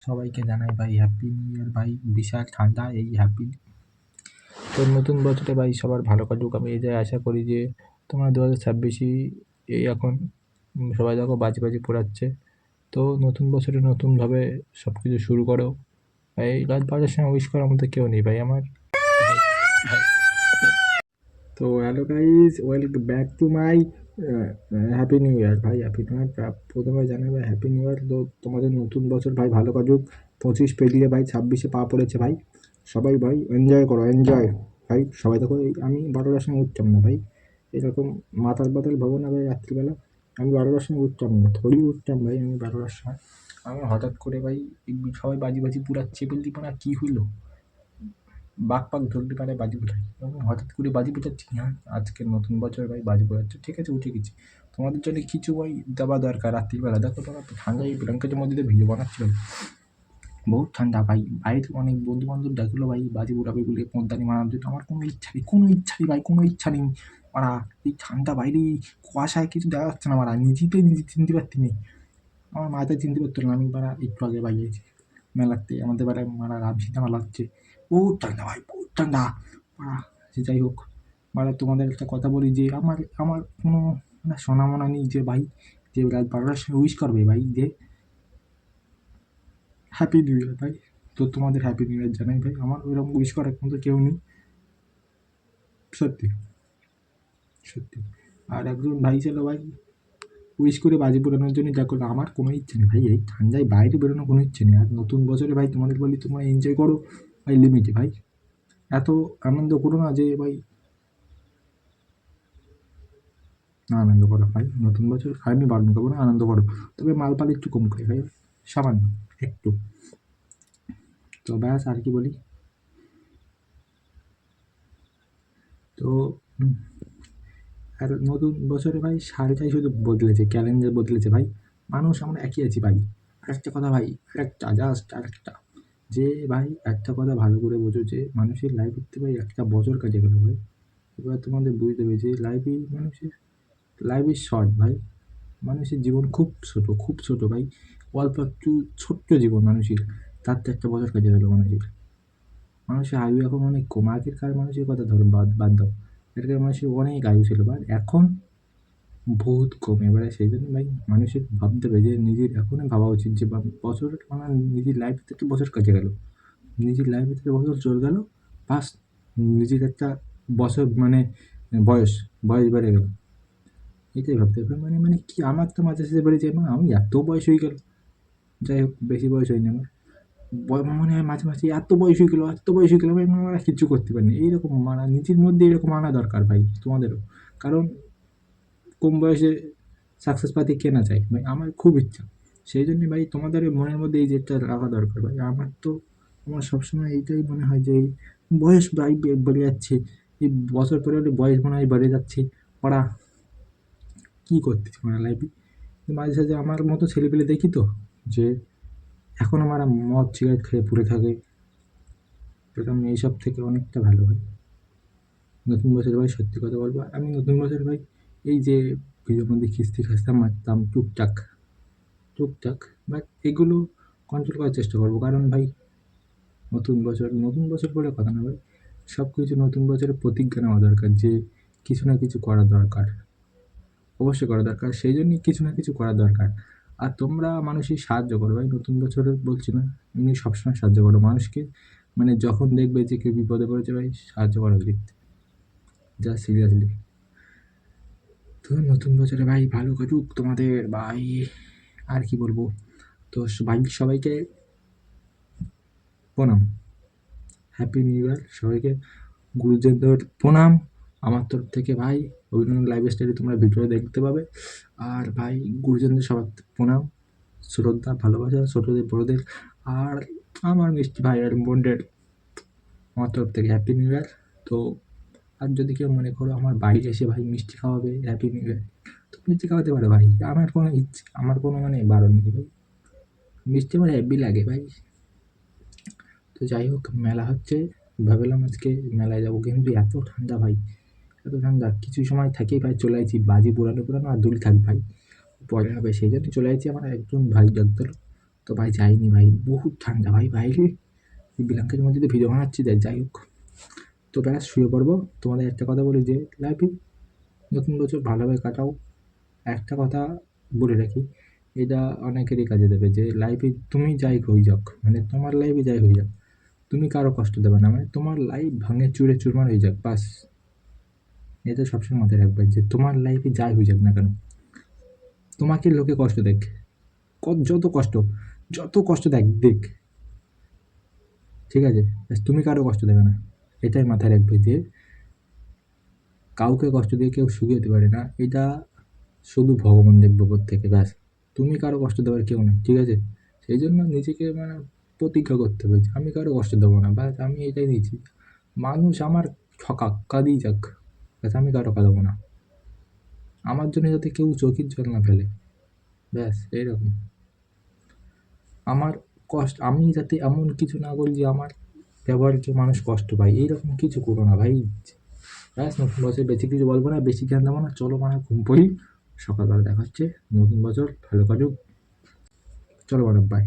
সবাইকে জানাই ভাই হ্যাপি নিউ ইয়ার ভাই। বিশাল ঠান্ডা এই হ্যাপি তো নতুন বছরে ভাই সবার ভালো কাটুক। আমি এটাই আশা করি যে তোমরা 2026 এই এখন সবাই দেখো বাজি বাজি পোড়াচ্ছে। তো নতুন বছরে নতুনভাবে সব কিছু শুরু করো ভাই। রাত 12টার সময় উইশ করার মতো কেউ নেই ভাই আমার ভাই। তো hello guys, welcome back to my happy new year ভাই। হ্যাপি নিউ ইয়ার প্রথমে জানাই ভাই হ্যাপি নিউ ইয়ার। তো তোমাদের নতুন বছর ভাই ভালো কাটুক। 25 পেরিয়ে ভাই 26-এ পা পড়েছে ভাই। সবাই ভাই এনজয় করো, এনজয় ভাই। সবাই দেখো আমি 12টার সময় উঠতাম না ভাই, এরকম মাতাল বাতাল ভাবো না ভাই রাত্রিবেলা। আমি 12টার সময় উঠতাম না, থোড়ি উঠতাম ভাই আমি 12টার সময়। আমি হঠাৎ করে ভাই সবাই বাজি বাজি পুরাচ্ছে বলতে না কি হইলো, বাঘ পাক ধরতে পারে বাজি পোড়ায়। এবং হঠাৎ করে বাজি পোড়াচ্ছি, হ্যাঁ আজকের নতুন বছর ভাই বাজি পোড়াচ্ছে, ঠিক আছে উঠে গেছি। তোমাদের জন্য কিছু ভাই দেওয়া দরকার রাত্রিবেলা। দেখো তোমরা ঠান্ডায় ব্ল্যাঙ্কেটের মধ্যে দিয়ে ভিডিও বানাচ্ছি ভাই, বহুত ঠান্ডা ভাই। বাইরে অনেক বন্ধু বান্ধব ডাকলো ভাই বাজি পোড়াবে বলে পদ্মানি মারার জন্য। আমার কোনো ইচ্ছা নেই, কোনো ইচ্ছা নেই ভাই, কোনো ইচ্ছা নেই মারা। এই ঠান্ডা বাইরে কুয়াশায় কিছু দেখা যাচ্ছে না মারা, নিজেতে নিজে চিনতে পারতি নেই। আমার মাথায় চিনতে পারতো না আমি মারা একটু আগে বাইরেছি মেলাতে। আমাদের বেলায় মারা রামসিতে মেলা হচ্ছে, বহুত ঠান্ডা ভাই, বহুত ঠান্ডা মারা। সে যাই হোক মারা, তোমাদের একটা কথা বলি যে আমার আমার কোনো মানে সোনা মোনা নেই যে ভাই যে রাত 12টার সময় উইশ করবে ভাই যে হ্যাপি নিউ ইয়ার ভাই। তো তোমাদের হ্যাপি নিউ ইয়ার জানাই ভাই। আমার ওইরকম উইশ করার মতো কেউ নেই, সত্যি সত্যি। আর একজন ভাই ছিল ভাই উইশ করে বাজি পোড়ানোর জন্য যা করলো, আমার কোনো ইচ্ছে নেই ভাই। এই ঠান্ডায় বাইরে বেরোনোর কোনো ইচ্ছে নেই। আর নতুন বছরে ভাই তোমাদের বলি তোমরা এনজয় করো ভাই লিমিটে ভাই। এত আনন্দ করো না যে ভাই না আনন্দ করো ভাই। নতুন বছর আমি বারণ করবো না, আনন্দ করো, তবে মালপাল একটু কম করে ভাই, সামান্য একটু। তো ব্যাস আর কি বলি। তো আর নতুন বছরে ভাই সালটাই শুধু বদলেছে, ক্যালেন্ডার বদলেছে ভাই, মানুষ আমরা একই আছি ভাই। আরেকটা কথা ভাই, আরেকটা জাস্ট আরেকটা যে ভাই একটা কথা ভালো করে বোঝো যে মানুষের লাইফের ভাই একটা বছর কাজে গেল ভাই। এবার তোমাদের বুঝতে হবে যে লাইফ ইজ শর্ট ভাই। মানুষের জীবন খুব ছোট, খুব ছোট ভাই। অল্প একটু ছোট্ট জীবন মানুষের, তার তো একটা বছর কাজে গেল মানুষের। মানুষের আয়ু এখন অনেক কম। আগেরকার মানুষের কথা ধরো বাদ বাদ দাও, আগেরকার মানুষের অনেক আয়ু ছিল, বাট এখন বহুত কম। এবারে সেই জন্য ভাই মানুষের ভাবতে হবে যে নিজের এখনই ভাবা উচিত যে বছর মানে নিজের লাইফ থেকে বছর কাজে গেল, নিজের লাইফে থেকে বছর চলে গেল, বাস নিজের একটা বছর মানে বয়স বয়স বেড়ে গেল, এটাই ভাবতে হবে। মানে মানে কি আমার তো মাঝে সাঝে বেড়ে যায়, মানে আমি এত বয়স হয়ে গেল। যাই হোক বেশি বয়স হয়নি আমার, মনে হয় মাঝে মাঝে এত বয়স হয়ে গেলো, এত বয়স হয়ে গেলো ভাই, আমরা কিচ্ছু করতে পারিনি। এইরকম মানা নিজের মধ্যে এরকম আনা দরকার ভাই তোমাদেরও। কারণ কম বয়সে সাকসেস পাতি কে না চায় ভাই, আমার খুব ইচ্ছা। সেই জন্যে ভাই তোমাদের মনের মধ্যে এই জেদটা রাখা দরকার ভাই। আমার সবসময় এইটাই মনে হয় যে এই বয়স ভাই বেড়ে যাচ্ছে, এই বছর পরে হলে বয়স মনে হয় বেড়ে যাচ্ছে। ওরা কী করতেছে মানে লাইফে। মাঝে সাঝে আমার মতো ছেলেপেলে দেখি তো যে এখন আমরা মদ সিগারেট খেয়ে পড়ে থাকে, এরকম এইসব থেকে অনেকটা ভালো ভাই। নতুন বছর ভাই সত্যি কথা বলবো, আমি নতুন বছর ভাই এই যে ভিডিওর মধ্যে খিস্তি খাস্তা মারতাম টুকটাক টুকটাক, বাট এগুলো কন্ট্রোল করার চেষ্টা করবো। কারণ ভাই নতুন বছর বলে কথা না ভাই, সব কিছু নতুন বছরের প্রতিজ্ঞা নেওয়া দরকার যে কিছু না কিছু করা দরকার, অবশ্যই করা দরকার। সেই জন্যই কিছু না কিছু করা দরকার। আর তোমরা মানুষের সাহায্য করো ভাই, নতুন বছরে বলছি না, এমনি সবসময় সাহায্য করো মানুষকে। মানে যখন দেখবে যে কেউ বিপদে পড়েছে ভাই সাহায্য করা উচিত, যা সিরিয়াসলি। তো নতুন বছরে ভাই ভালো কাটুক তোমাদের ভাই, আর কি বলবো। তো ভাই সবাইকে প্রণাম, হ্যাপি নিউ ইয়ার সবাইকে, গুরুজনদের প্রণাম আমার তরফ থেকে ভাই। অভিনন্দন লাইভ স্টাইলে তোমরা ভিডিও দেখতে পাবে। আর ভাই গুরুজনদের সবার প্রণাম, শ্রদ্ধা ভালোবাসা ছোটদের বড়দের। আর আমার মিষ্টি ভাই আর বোনদের আমার তরফ থেকে হ্যাপি নিউ ইয়ার। তো আর যদি কেউ মনে করো আমার বাড়ি এসে ভাই মিষ্টি খাওয়াবে হ্যাপি নিউ ইয়ার, তো মিষ্টি খাওয়াতে পারে ভাই, আমার কোনো ইচ্ছে আমার কোনো মানে বারণ নেই ভাই। মিষ্টি আমার হ্যাপি লাগে ভাই। তো যাই হোক মেলা হচ্ছে, ভাবলাম আজকে মেলায় যাবো, কিন্তু এত ঠান্ডা ভাই, এত ঠান্ডা কিছু সময় থেকেই ভাই চলে আসছি, বাজি পুরানো পুরানো আর দুল থাক ভাই পরে হবে, সেই জন্য চলে আসছি। আমার একজন ভাই ডাক দিল, তো তো ভাই যাইনি ভাই, বহুত ঠান্ডা ভাই, বাইরে এই ব্ল্যাঙ্কেটের মধ্যে দিয়ে ভিডিও বানাচ্ছি, যাই হোক। তো ব্যাস শুয়ে পড়বো। তোমাদের একটা কথা বলি যে লাইফে নতুন বছর ভালোভাবে কাটাও। একটা কথা বলে রাখি, এটা অনেকেরই কাজে দেবে, যে লাইফে তুমি যাই হয়ে যাক, মানে তোমার লাইফে যাই হয়ে যাক, তুমি কারো কষ্ট দেবে না, মানে তোমার লাইফ ভাঙে চুরে চুরমার হয়ে যাক, বাস। এটা সবসময় মাথায় রাখবে যে তোমার লাইফে যাই হয়ে যাক না কেন, তোমাকে লোকে কষ্ট দেখ, যত কষ্ট, যত কষ্ট দেখ দেখ, ঠিক আছে, ব্যাস তুমি কারো কষ্ট দেবে না। এটাই মাথায় রাখবে যে কাউকে কষ্ট দিয়ে কেউ সুখী হতে পারে না, এটা শুধু ভগবান দেখবে উপর থেকে, ব্যাস। তুমি কারো কষ্ট দেওয়ার কেউ নেই, ঠিক আছে। সেই জন্য নিজেকে মানে প্রতিজ্ঞা করতে হবে যে আমি কারো কষ্ট দেবো না, ব্যাস। আমি এটাই নিয়েছি, মানুষ আমার ঠকাক কাঁদিই যাক, ব্যাস, আমি কারো কাঁদাবো না। আমার জন্য যাতে কেউ চোখের জল না ফেলে, ব্যাস এইরকম। আমার আমি যাতে এমন কিছু না করি যে আমার ব্যবহারিক মানুষ কষ্ট পায়, এইরকম কিছু করো না ভাই। ব্যাস, নতুন বছর বেশি কিছু বলবো না, বেশি জ্ঞান দেবো না, চলো মানে ঘুম পড়ি। সকালবেলা দেখা হচ্ছে, নতুন বছর ভালো কাটুক, চলো ম্যাডাম, বাই।